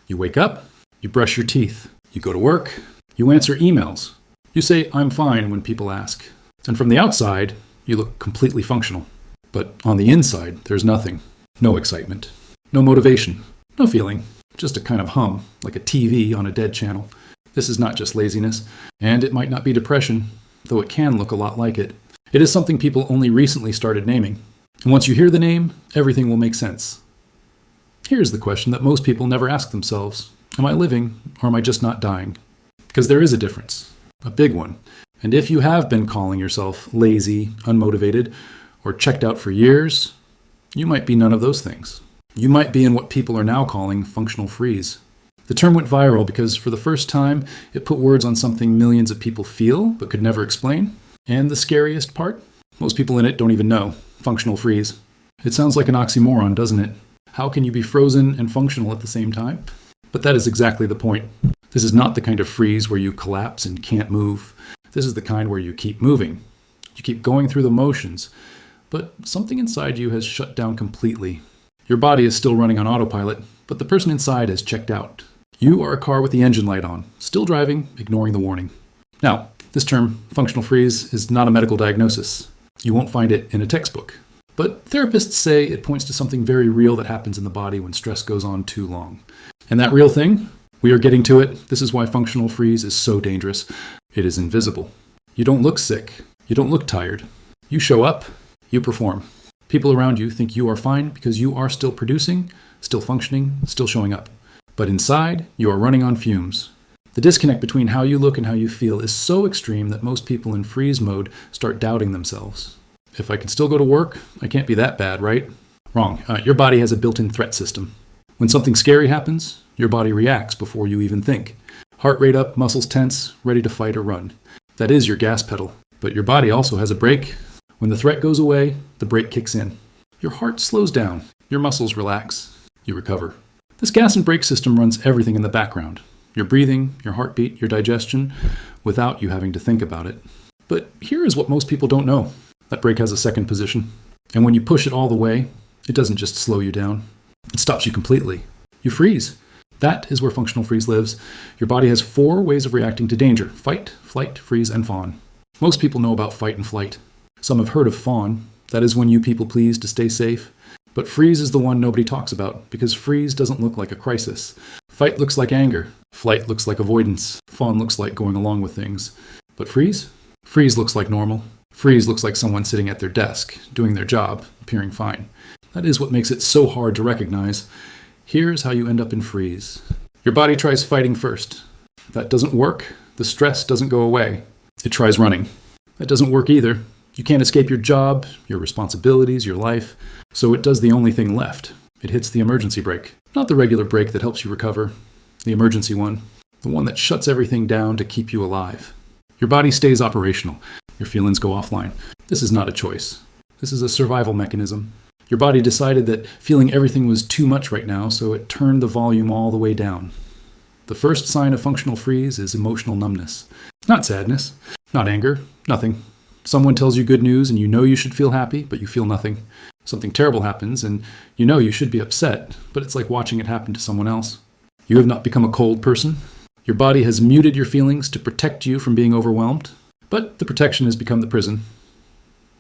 You wake up, you brush your teeth, you go to work, you answer emails. You say, "I'm fine," when people ask. And from the outside, you look completely functional. But on the inside, there's nothing. No excitement. No motivation. No feeling. Just a kind of hum, like a TV on a dead channel. This is not just laziness, and it might not be depression, though it can look a lot like it. It is something people only recently started naming. And once you hear the name, everything will make sense. Here's the question that most people never ask themselves. Am I living, or am I just not dying? Because there is a difference. A big one. And if you have been calling yourself lazy, unmotivated, or checked out for years, you might be none of those things. You might be in what people are now calling functional freeze. The term went viral because for the first time, it put words on something millions of people feel but could never explain. And the scariest part? Most people in it don't even know. Functional freeze. It sounds like an oxymoron, doesn't it? How can you be frozen and functional at the same time? But that is exactly the point. This is not the kind of freeze where you collapse and can't move. This is the kind where you keep moving. You keep going through the motions. But something inside you has shut down completely. Your body is still running on autopilot, but the person inside has checked out. You are a car with the engine light on, still driving, ignoring the warning. Now, this term, functional freeze, is not a medical diagnosis. You won't find it in a textbook. But therapists say it points to something very real that happens in the body when stress goes on too long. And that real thing? We are getting to it. This is why functional freeze is so dangerous. It is invisible. You don't look sick. You don't look tired. You show up. You perform. People around you think you are fine because you are still producing, still functioning, still showing up. But inside, you are running on fumes. The disconnect between how you look and how you feel is so extreme that most people in freeze mode start doubting themselves. If I can still go to work, I can't be that bad, right? Wrong. Your body has a built-in threat system. When something scary happens, your body reacts before you even think. Heart rate up, muscles tense, ready to fight or run. That is your gas pedal. But your body also has a brake. When the threat goes away, the brake kicks in. Your heart slows down. Your muscles relax. You recover. This gas and brake system runs everything in the background. Your breathing, your heartbeat, your digestion, without you having to think about it. But here is what most people don't know. That brake has a second position. And when you push it all the way, it doesn't just slow you down. It stops you completely. You freeze. That is where functional freeze lives. Your body has 4 ways of reacting to danger: fight, flight, freeze, and fawn. Most people know about fight and flight. Some have heard of fawn. That is when you people please to stay safe. But freeze is the one nobody talks about, because freeze doesn't look like a crisis. Fight looks like anger. Flight looks like avoidance. Fawn looks like going along with things. But freeze? Freeze looks like normal. Freeze looks like someone sitting at their desk, doing their job, appearing fine. That is what makes it so hard to recognize. Here's how you end up in freeze. Your body tries fighting first. That doesn't work. The stress doesn't go away. It tries running. That doesn't work either. You can't escape your job, your responsibilities, your life. So it does the only thing left. It hits the emergency brake. Not the regular brake that helps you recover. The emergency one. The one that shuts everything down to keep you alive. Your body stays operational. Your feelings go offline. This is not a choice. This is a survival mechanism. Your body decided that feeling everything was too much right now, so it turned the volume all the way down. The first sign of functional freeze is emotional numbness. Not sadness, not anger, nothing. Someone tells you good news and you know you should feel happy, but you feel nothing. Something terrible happens and you know you should be upset, but it's like watching it happen to someone else. You have not become a cold person. Your body has muted your feelings to protect you from being overwhelmed, but the protection has become the prison.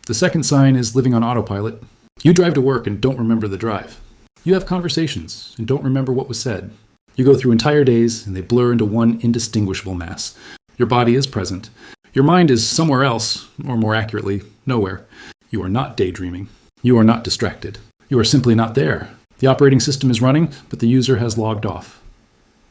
The second sign is living on autopilot. You drive to work and don't remember the drive. You have conversations and don't remember what was said. You go through entire days and they blur into one indistinguishable mass. Your body is present. Your mind is somewhere else, or more accurately, nowhere. You are not daydreaming. You are not distracted. You are simply not there. The operating system is running, but the user has logged off.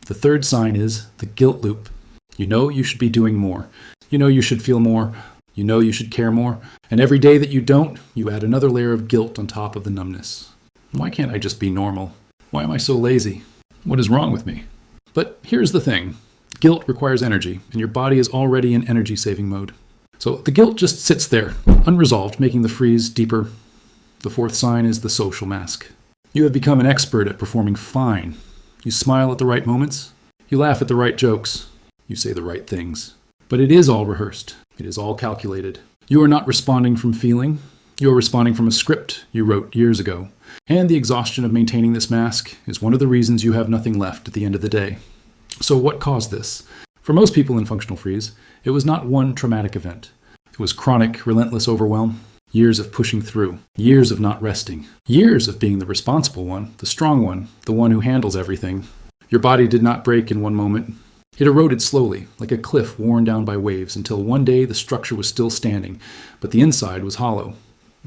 The third sign is the guilt loop. You know you should be doing more. You know you should feel more. You know you should care more. And every day that you don't, you add another layer of guilt on top of the numbness. Why can't I just be normal? Why am I so lazy? What is wrong with me? But here's the thing. Guilt requires energy, and your body is already in energy-saving mode. So the guilt just sits there, unresolved, making the freeze deeper. The fourth sign is the social mask. You have become an expert at performing fine. You smile at the right moments. You laugh at the right jokes. You say the right things. But it is all rehearsed. It is all calculated. You are not responding from feeling. You are responding from a script you wrote years ago. And the exhaustion of maintaining this mask is one of the reasons you have nothing left at the end of the day. So what caused this? For most people in functional freeze, it was not one traumatic event. It was chronic, relentless overwhelm, years of pushing through, years of not resting, years of being the responsible one, the strong one, the one who handles everything. Your body did not break in one moment. It eroded slowly, like a cliff worn down by waves, until one day the structure was still standing, but the inside was hollow.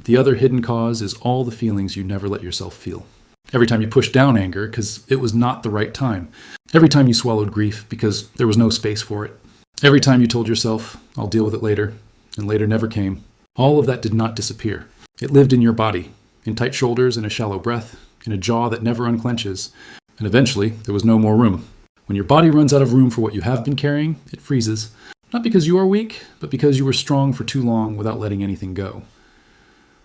The other hidden cause is all the feelings you never let yourself feel. Every time you pushed down anger because it was not the right time. Every time you swallowed grief because there was no space for it. Every time you told yourself, I'll deal with it later, and later never came. All of that did not disappear. It lived in your body, in tight shoulders and a shallow breath, in a jaw that never unclenches. And eventually, there was no more room. When your body runs out of room for what you have been carrying, it freezes. Not because you are weak, but because you were strong for too long without letting anything go.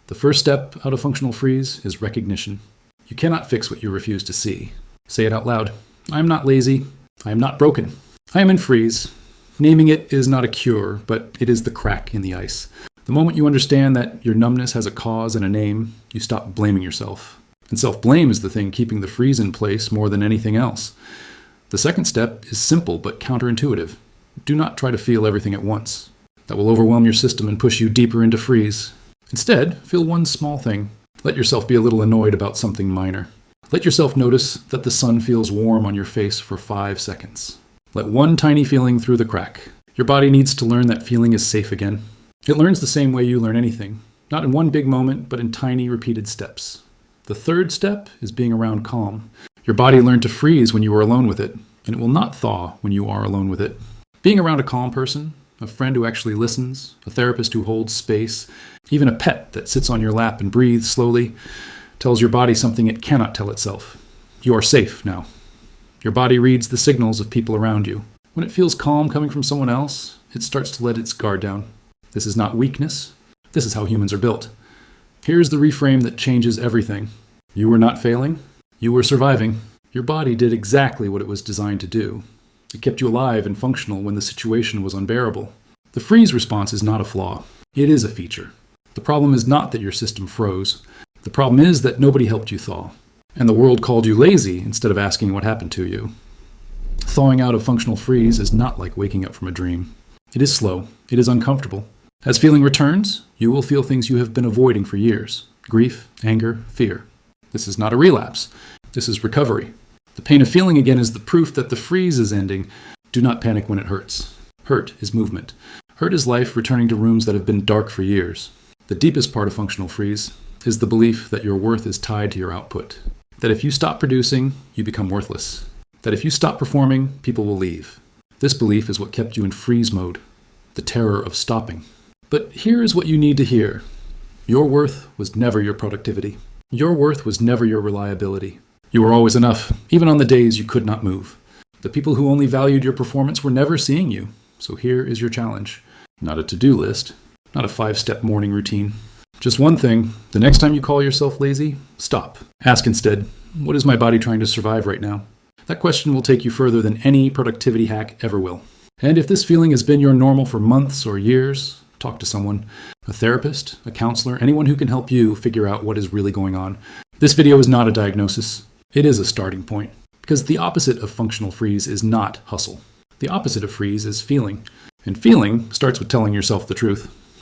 The first step out of functional freeze is recognition. You cannot fix what you refuse to see. Say it out loud. I am not lazy. I am not broken. I am in freeze. Naming it is not a cure, but it is the crack in the ice. The moment you understand that your numbness has a cause and a name, you stop blaming yourself. And self-blame is the thing keeping the freeze in place more than anything else. The second step is simple but counterintuitive. Do not try to feel everything at once. That will overwhelm your system and push you deeper into freeze. Instead, feel one small thing. Let yourself be a little annoyed about something minor. Let yourself notice that the sun feels warm on your face for 5 seconds. Let one tiny feeling through the crack. Your body needs to learn that feeling is safe again. It learns the same way you learn anything, not in one big moment, but in tiny repeated steps. The third step is being around calm. Your body learned to freeze when you were alone with it, and it will not thaw when you are alone with it. Being around a calm person, a friend who actually listens, a therapist who holds space, even a pet that sits on your lap and breathes slowly, tells your body something it cannot tell itself. You are safe now. Your body reads the signals of people around you. When it feels calm coming from someone else, it starts to let its guard down. This is not weakness. This is how humans are built. Here's the reframe that changes everything. You were not failing. You were surviving. Your body did exactly what it was designed to do. It kept you alive and functional when the situation was unbearable. The freeze response is not a flaw. It is a feature. The problem is not that your system froze. The problem is that nobody helped you thaw. And the world called you lazy instead of asking what happened to you. Thawing out of functional freeze is not like waking up from a dream. It is slow. It is uncomfortable. As feeling returns, you will feel things you have been avoiding for years. Grief, anger, fear. This is not a relapse. This is recovery. The pain of feeling again is the proof that the freeze is ending. Do not panic when it hurts. Hurt is movement. Hurt is life returning to rooms that have been dark for years. The deepest part of functional freeze is the belief that your worth is tied to your output. That if you stop producing, you become worthless. That if you stop performing, people will leave. This belief is what kept you in freeze mode, the terror of stopping. But here is what you need to hear. Your worth was never your productivity. Your worth was never your reliability. You were always enough, even on the days you could not move. The people who only valued your performance were never seeing you. So here is your challenge. Not a to-do list, not a 5-step morning routine. Just one thing. The next time you call yourself lazy, stop. Ask instead, what is my body trying to survive right now? That question will take you further than any productivity hack ever will. And if this feeling has been your normal for months or years, talk to someone, a therapist, a counselor, anyone who can help you figure out what is really going on. This video is not a diagnosis. It is a starting point. Because the opposite of functional freeze is not hustle. The opposite of freeze is feeling. And feeling starts with telling yourself the truth.